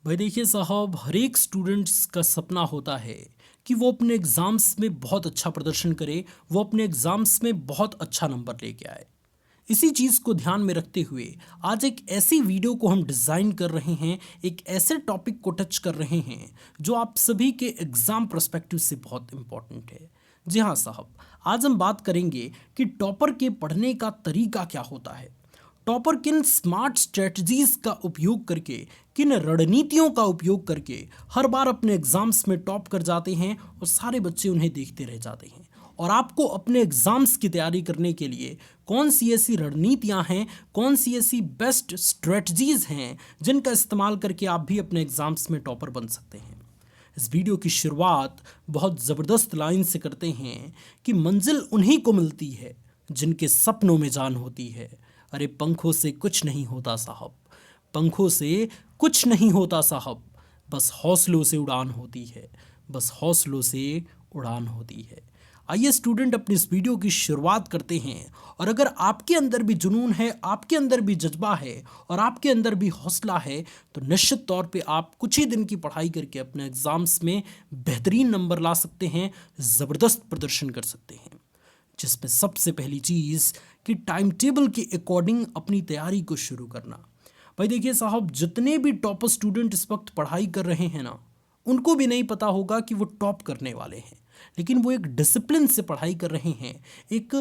भाई देखिए साहब, हर एक स्टूडेंट्स का सपना होता है कि वो अपने एग्ज़ाम्स में बहुत अच्छा प्रदर्शन करे, वो अपने एग्ज़ाम्स में बहुत अच्छा नंबर लेके आए। इसी चीज़ को ध्यान में रखते हुए आज एक ऐसी वीडियो को हम डिज़ाइन कर रहे हैं, एक ऐसे टॉपिक को टच कर रहे हैं जो आप सभी के एग्ज़ाम पर्सपेक्टिव से बहुत इम्पॉर्टेंट है। जी हाँ साहब, आज हम बात करेंगे कि टॉपर के पढ़ने का तरीका क्या होता है। टॉपर किन स्मार्ट स्ट्रेटजीज का उपयोग करके, किन रणनीतियों का उपयोग करके हर बार अपने एग्जाम्स में टॉप कर जाते हैं और सारे बच्चे उन्हें देखते रह जाते हैं। और आपको अपने एग्जाम्स की तैयारी करने के लिए कौन सी ऐसी रणनीतियां हैं, कौन सी ऐसी बेस्ट स्ट्रेटजीज हैं जिनका इस्तेमाल करके आप भी अपने एग्जाम्स में टॉपर बन सकते हैं। इस वीडियो की शुरुआत बहुत ज़बरदस्त लाइन से करते हैं कि मंजिल उन्हीं को मिलती है जिनके सपनों में जान होती है। अरे पंखों से कुछ नहीं होता साहब, पंखों से कुछ नहीं होता साहब, बस हौसलों से उड़ान होती है, बस हौसलों से उड़ान होती है। आइए स्टूडेंट, अपनी इस वीडियो की शुरुआत करते हैं। और अगर आपके अंदर भी जुनून है, आपके अंदर भी जज्बा है और आपके अंदर भी हौसला है, तो निश्चित तौर पे आप कुछ ही दिन की पढ़ाई करके अपने एग्जाम्स में बेहतरीन नंबर ला सकते हैं, ज़बरदस्त प्रदर्शन कर सकते हैं। जिसमें सबसे पहली चीज़ कि टाइम टेबल के अकॉर्डिंग अपनी तैयारी को शुरू करना। भाई देखिए साहब, जितने भी टॉपर स्टूडेंट इस वक्त पढ़ाई कर रहे हैं ना, उनको भी नहीं पता होगा कि वो टॉप करने वाले हैं, लेकिन वो एक डिसिप्लिन से पढ़ाई कर रहे हैं, एक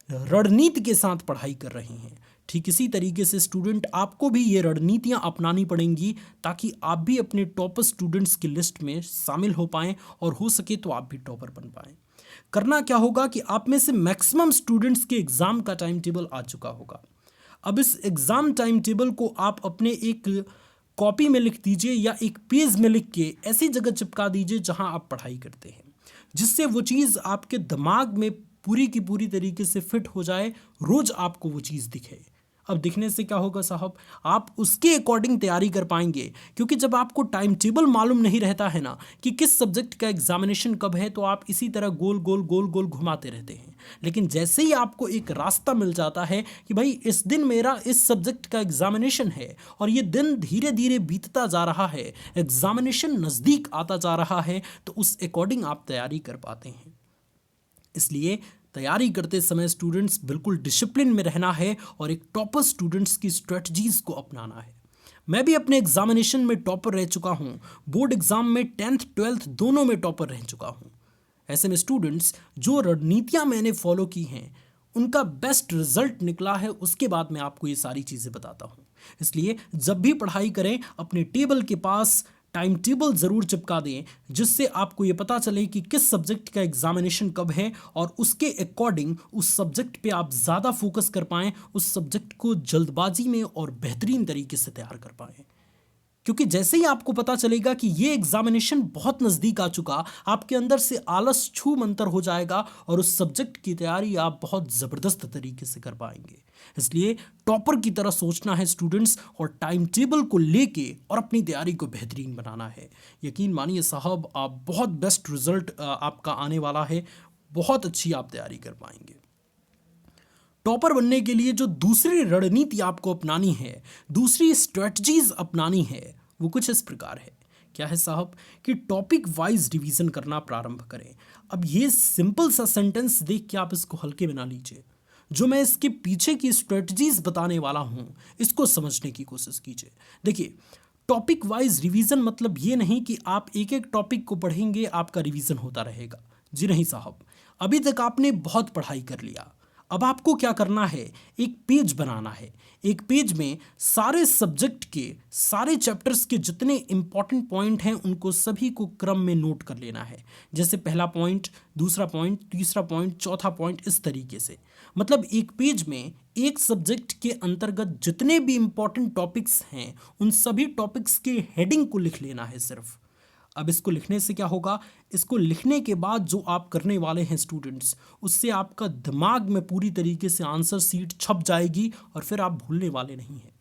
रणनीति के साथ पढ़ाई कर रहे हैं। ठीक इसी तरीके से स्टूडेंट, आपको भी ये रणनीतियाँ अपनानी पड़ेंगी ताकि आप भी अपने टॉपर स्टूडेंट्स की लिस्ट में शामिल हो पाएँ और हो सके तो आप भी टॉपर बन पाएँ। करना क्या होगा कि आप में से मैक्सिमम स्टूडेंट्स के एग्ज़ाम का टाइम टेबल आ चुका होगा। अब इस एग्ज़ाम टाइम टेबल को आप अपने एक कॉपी में लिख दीजिए या एक पेज में लिख के ऐसी जगह चिपका दीजिए जहां आप पढ़ाई करते हैं, जिससे वो चीज़ आपके दिमाग में पूरी की पूरी तरीके से फिट हो जाए, रोज़ आपको वो चीज़ दिखे। अब दिखने से क्या होगा साहब, आप उसके अकॉर्डिंग तैयारी कर पाएंगे। क्योंकि जब आपको टाइम टेबल मालूम नहीं रहता है ना कि किस सब्जेक्ट का एग्जामिनेशन कब है, तो आप इसी तरह गोल गोल गोल गोल घुमाते रहते हैं। लेकिन जैसे ही आपको एक रास्ता मिल जाता है कि भाई इस दिन मेरा इस सब्जेक्ट का एग्जामिनेशन है और ये दिन धीरे धीरे बीतता जा रहा है, एग्जामिनेशन नज़दीक आता जा रहा है, तो उस अकॉर्डिंग आप तैयारी कर पाते हैं। इसलिए तैयारी करते समय स्टूडेंट्स बिल्कुल डिसिप्लिन में रहना है और एक टॉपर स्टूडेंट्स की स्ट्रेटजीज को अपनाना है। मैं भी अपने एग्जामिनेशन में टॉपर रह चुका हूँ, बोर्ड एग्जाम में 10th 12th दोनों में टॉपर रह चुका हूँ। ऐसे में स्टूडेंट्स, जो रणनीतियाँ मैंने फॉलो की हैं उनका बेस्ट रिजल्ट निकला है, उसके बाद मैं आपको ये सारी चीज़ें बताता हूँ। इसलिए जब भी पढ़ाई करें, अपने टेबल के पास टाइम टेबल ज़रूर चिपका दें, जिससे आपको ये पता चले कि किस सब्जेक्ट का एग्जामिनेशन कब है और उसके अकॉर्डिंग उस सब्जेक्ट पे आप ज़्यादा फोकस कर पाएँ, उस सब्जेक्ट को जल्दबाजी में और बेहतरीन तरीके से तैयार कर पाएँ। क्योंकि जैसे ही आपको पता चलेगा कि ये एग्जामिनेशन बहुत नज़दीक आ चुका, आपके अंदर से आलस छू मंतर हो जाएगा और उस सब्जेक्ट की तैयारी आप बहुत ज़बरदस्त तरीके से कर पाएंगे। इसलिए टॉपर की तरह सोचना है स्टूडेंट्स, और टाइम टेबल को लेके और अपनी तैयारी को बेहतरीन बनाना है। यकीन मानिए साहब, आप बहुत बेस्ट रिजल्ट आपका आने वाला है, बहुत अच्छी आप तैयारी कर पाएंगे। टॉपर बनने के लिए जो दूसरी रणनीति आपको अपनानी है, दूसरी स्ट्रेटजीज अपनानी है, वो कुछ इस प्रकार है। क्या है साहब, कि टॉपिक वाइज रिवीजन करना प्रारंभ करें। अब ये सिंपल सा सेंटेंस देख के आप इसको हल्के में ना लीजिए। जो मैं इसके पीछे की स्ट्रेटजीज बताने वाला हूँ, इसको समझने की कोशिश कीजिए। देखिए, टॉपिक वाइज रिवीजन मतलब ये नहीं कि आप एक एक टॉपिक को पढ़ेंगे, आपका रिवीजन होता रहेगा। जी नहीं साहब, अभी तक आपने बहुत पढ़ाई कर लिया, अब आपको क्या करना है, एक पेज बनाना है। एक पेज में सारे सब्जेक्ट के, सारे चैप्टर्स के जितने इंपॉर्टेंट पॉइंट हैं उनको सभी को क्रम में नोट कर लेना है। जैसे पहला पॉइंट, दूसरा पॉइंट, तीसरा पॉइंट, चौथा पॉइंट, इस तरीके से। मतलब एक पेज में एक सब्जेक्ट के अंतर्गत जितने भी इंपॉर्टेंट टॉपिक्स हैं उन सभी टॉपिक्स के हेडिंग को लिख लेना है सिर्फ। अब इसको लिखने से क्या होगा, इसको लिखने के बाद जो आप करने वाले हैं स्टूडेंट्स, उससे आपका दिमाग में पूरी तरीके से आंसर सीट छप जाएगी और फिर आप भूलने वाले नहीं हैं।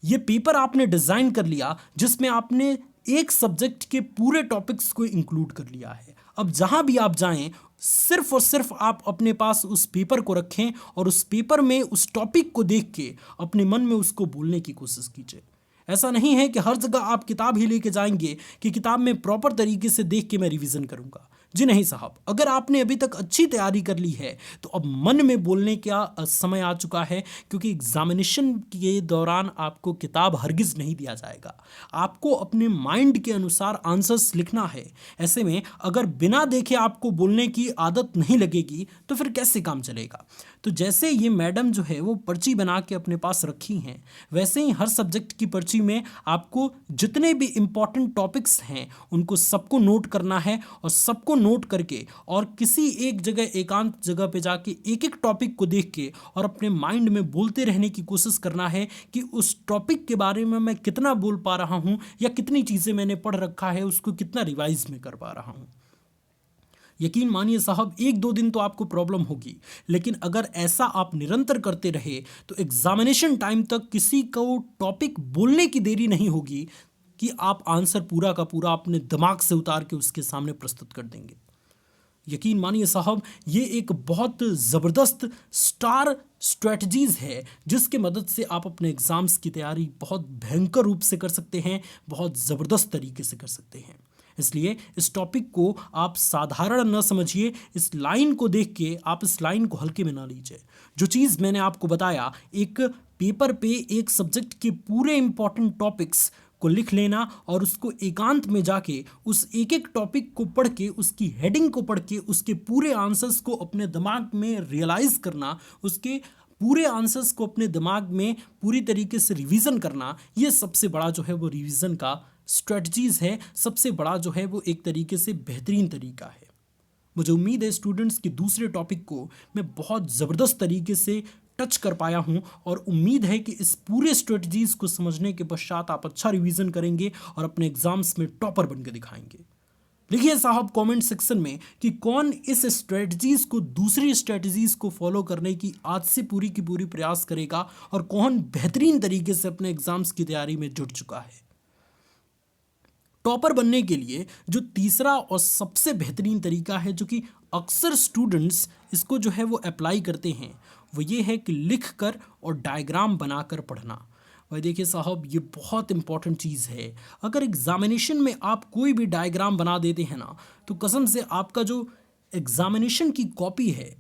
ये पेपर आपने डिज़ाइन कर लिया जिसमें आपने एक सब्जेक्ट के पूरे टॉपिक्स को इंक्लूड कर लिया है। अब जहां भी आप जाएं, सिर्फ और सिर्फ आप अपने पास उस पेपर को रखें और उस पेपर में उस टॉपिक को देख के अपने मन में उसको बोलने की कोशिश कीजिए। ऐसा नहीं है कि हर जगह आप किताब ही लेके जाएंगे कि किताब में प्रॉपर तरीके से देख के मैं रिवीजन करूंगा। जी नहीं साहब, अगर आपने अभी तक अच्छी तैयारी कर ली है तो अब मन में बोलने का समय आ चुका है, क्योंकि एग्जामिनेशन के दौरान आपको किताब हरगिज नहीं दिया जाएगा। आपको अपने माइंड के अनुसार आंसर्स लिखना है। ऐसे में अगर बिना देखे आपको बोलने की आदत नहीं लगेगी तो फिर कैसे काम चलेगा। तो जैसे ये मैडम जो है वो पर्ची बना के अपने पास रखी हैं, वैसे ही हर सब्जेक्ट की पर्ची में आपको जितने भी इम्पॉर्टेंट टॉपिक्स हैं उनको सबको नोट करना है, और सबको नोट करके और किसी एक जगह एकांत जगह पे जाके एक एक टॉपिक को देख के और अपने माइंड में बोलते रहने की कोशिश करना है कि उस टॉपिक के बारे में मैं कितना बोल पा रहा हूँ, या कितनी चीज़ें मैंने पढ़ रखा है उसको कितना रिवाइज में कर पा रहा हूँ। यकीन मानिए साहब, एक दो दिन तो आपको प्रॉब्लम होगी, लेकिन अगर ऐसा आप निरंतर करते रहे तो एग्जामिनेशन टाइम तक किसी को टॉपिक बोलने की देरी नहीं होगी कि आप आंसर पूरा का पूरा अपने दिमाग से उतार के उसके सामने प्रस्तुत कर देंगे। यकीन मानिए साहब, ये एक बहुत ज़बरदस्त स्टार स्ट्रेटजीज़ है जिसके मदद से आप अपने एग्ज़ाम्स की तैयारी बहुत भयंकर रूप से कर सकते हैं, बहुत ज़बरदस्त तरीके से कर सकते हैं। इसलिए इस टॉपिक को आप साधारण न समझिए, इस लाइन को देख के आप इस लाइन को हल्के में ना लीजिए। जो चीज़ मैंने आपको बताया, एक पेपर पे एक सब्जेक्ट के पूरे इंपॉर्टेंट टॉपिक्स को लिख लेना और उसको एकांत में जाके उस एक एक टॉपिक को पढ़ के, उसकी हेडिंग को पढ़ के, उसके पूरे आंसर्स को अपने दिमाग में रियलाइज़ करना, उसके पूरे आंसर्स को अपने दिमाग में पूरी तरीके से रिवीजन करना, ये सबसे बड़ा जो है वो रिवीजन का स्ट्रेटजीज़ है। सबसे बड़ा जो है वो एक तरीके से बेहतरीन तरीका है। मुझे उम्मीद है स्टूडेंट्स कि दूसरे टॉपिक को मैं बहुत ज़बरदस्त तरीके से टच कर पाया हूं, और उम्मीद है कि इस पूरे स्ट्रेटजीज़ को समझने के पश्चात आप अच्छा रिवीजन करेंगे और अपने एग्जाम्स में टॉपर बनकर दिखाएंगे। लिखिए साहब कमेंट सेक्शन में कि कौन इस स्ट्रेटजीज़ को, दूसरी स्ट्रेटजीज़ को फॉलो करने की आज से पूरी की पूरी प्रयास करेगा, और कौन बेहतरीन तरीके से अपने एग्जाम्स की तैयारी में जुट चुका है। टॉपर बनने के लिए जो तीसरा और सबसे बेहतरीन तरीका है, जो कि अक्सर स्टूडेंट्स इसको जो है वो अप्लाई करते हैं, वो ये है कि लिख कर और डायग्राम बनाकर पढ़ना। भाई देखिए साहब, ये बहुत इंपॉर्टेंट चीज़ है। अगर एग्जामिनेशन में आप कोई भी डायग्राम बना देते हैं ना, तो कसम से आपका जो एग्जामिनेशन की कॉपी है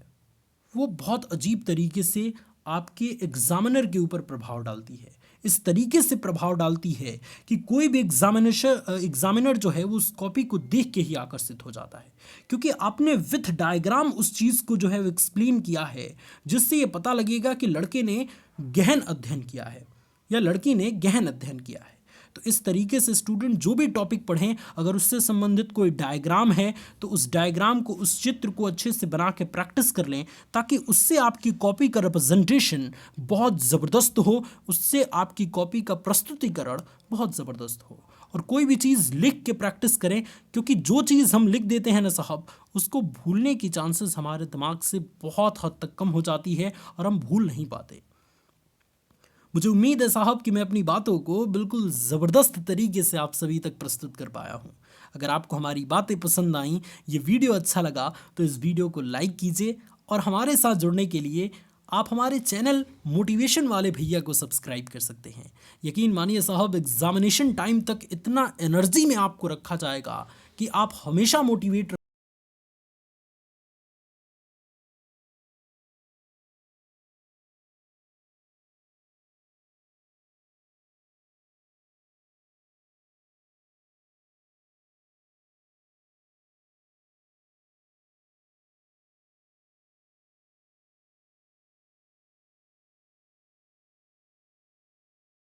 वो बहुत अजीब तरीके से आपके एग्जामिनर के ऊपर प्रभाव डालती है। इस तरीके से प्रभाव डालती है कि कोई भी एग्जामिनर जो है वो उस कॉपी को देख के ही आकर्षित हो जाता है, क्योंकि आपने विथ डायग्राम उस चीज़ को जो है वो एक्सप्लेन किया है, जिससे ये पता लगेगा कि लड़के ने गहन अध्ययन किया है या लड़की ने गहन अध्ययन किया है। तो इस तरीके से स्टूडेंट जो भी टॉपिक पढ़ें, अगर उससे संबंधित कोई डायग्राम है तो उस डायग्राम को, उस चित्र को अच्छे से बना के प्रैक्टिस कर लें, ताकि उससे आपकी कॉपी का रिप्रेजेंटेशन बहुत ज़बरदस्त हो, उससे आपकी कॉपी का प्रस्तुतिकरण बहुत ज़बरदस्त हो। और कोई भी चीज़ लिख के प्रैक्टिस करें, क्योंकि जो चीज़ हम लिख देते हैं ना साहब, उसको भूलने की चांसेस हमारे दिमाग से बहुत हद तक कम हो जाती है और हम भूल नहीं पाते। मुझे उम्मीद है साहब कि मैं अपनी बातों को बिल्कुल ज़बरदस्त तरीके से आप सभी तक प्रस्तुत कर पाया हूँ। अगर आपको हमारी बातें पसंद आईं, ये वीडियो अच्छा लगा, तो इस वीडियो को लाइक कीजिए, और हमारे साथ जुड़ने के लिए आप हमारे चैनल मोटिवेशन वाले भैया को सब्सक्राइब कर सकते हैं। यकीन मानिए साहब, एग्जामिनेशन टाइम तक इतना एनर्जी में आपको रखा जाएगा कि आप हमेशा मोटिवेट